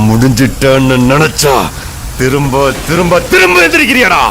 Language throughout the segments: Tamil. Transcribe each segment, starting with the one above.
முடிஞ்சிட்டேன்னு நினைச்சா திரும்ப திரும்ப திரும்ப எந்திரிக்கிறியாடா?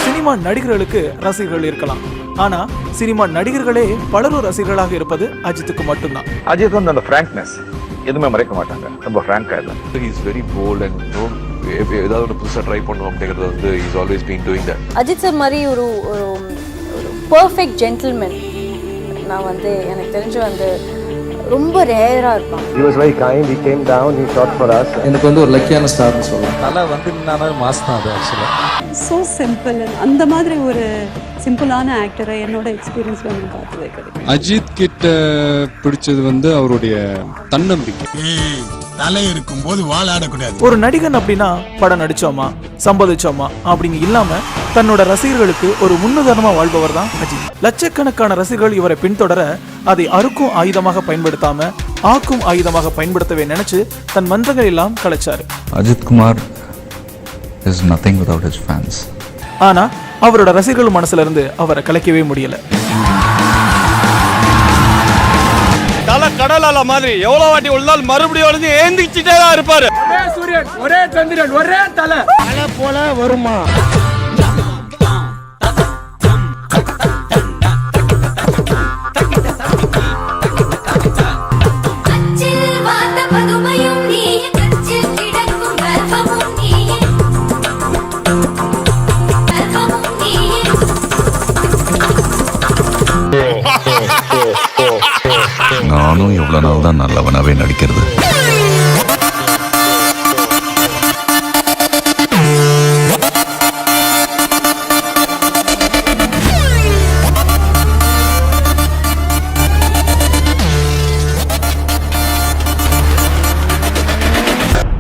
சினிமா நடிகர்களுக்கு ரசிகர்கள் இருக்கலாம், ஆனா சினிமா நடிகர்களே பலரும் ரசிகர்களாக இருப்பது அஜித்துக்கு மட்டும்தான். அஜித் வந்து அந்த ஃப்ராங்க்னஸ் எதுவுமே மறைக்க மாட்டாங்க, ரொம்ப ஃப்ராங்கா இல்லை. He is very bold and ஏதாவது ஒரு புதுசா ட்ரை பண்ணுவோம் அப்படிங்கிறது வந்து he is always been doing that. Ajith sir மாதிரி ஒரு பெர்ஃபெக்ட் ஜென்டில்மேன் நான் வந்து எனக்கு தெரிஞ்சு வந்து ரொம்ப ரேரா இருப்பாங்க. He was very kind, he came down, he talked for us. எனக்கு வந்து ஒரு லக்கியான ஸ்டார்னு சொல்லலாம். தலை வந்து நின்னாலே மாஸ் தான் அது ஆக்சுவலா. So simple. அந்த மாதிரி ஒரு சிம்பிளான ஆக்டரை என்னோட எக்ஸ்பீரியன்ஸ்ல நான் பார்த்ததே கிடையாது. அஜித் கிட்ட பிடிச்சது வந்து அவருடைய தன்னம்பிக்கை. தலை இருக்கும் போது வாழாடக்கூடாது. ஒரு நடிகன் அப்படின்னா படம் நடிச்சோமா சம்பாதிச்சோமா அப்படின்னு இல்லாம தன்னோட ரசிகர்களுக்கு ஒரு முன்னுதாரணமா வாழ்பவர் தான் அஜித். லட்சக்கணக்கான ரசிகர்கள் இவரை பின்தொடர அதை அறுக்கும் ஆயுதமாக பயன்படுத்தாம ஆக்கும் ஆயுதமாக பயன்படுத்தவே நினைச்சு தன் மந்திரங்கள் எல்லாம் கலைச்சாரு. Ajith Kumar is nothing without his fans. ஆனா அவரோட ரசிகர்கள் மனசுல இருந்து அவரை கலைக்கவே முடியல. தல கடலால மாதிரி எவ்வளவு வாட்டி விழுந்தாலும் மறுபடியும் வந்து ஏந்திக்கிட்டே தான் இருப்பாரு. ஒரே சூரியன், ஒரே சந்திரன், ஒரே தலை போல வருமா? நானும் எவ்வளவு நாள் தான் நல்லவனாவே நடிக்கிறது.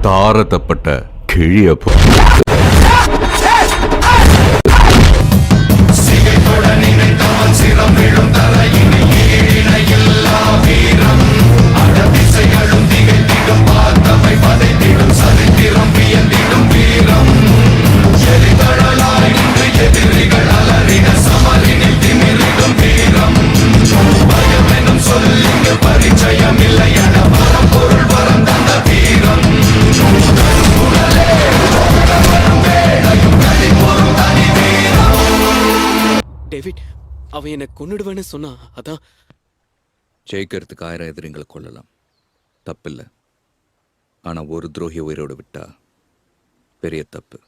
தாரத்தப்பட்ட கிழியப்போ டேவிட், அவன் என்னை கொன்னுடுவேன்னு சொன்னா, அதான். ஜெயிக்கிறதுக்கு 1000 எதிரிங்களை கொள்ளலாம், தப்பில்லை. ஆனா ஒரு துரோகி உயிரோடு விட்டா பெரிய தப்பு.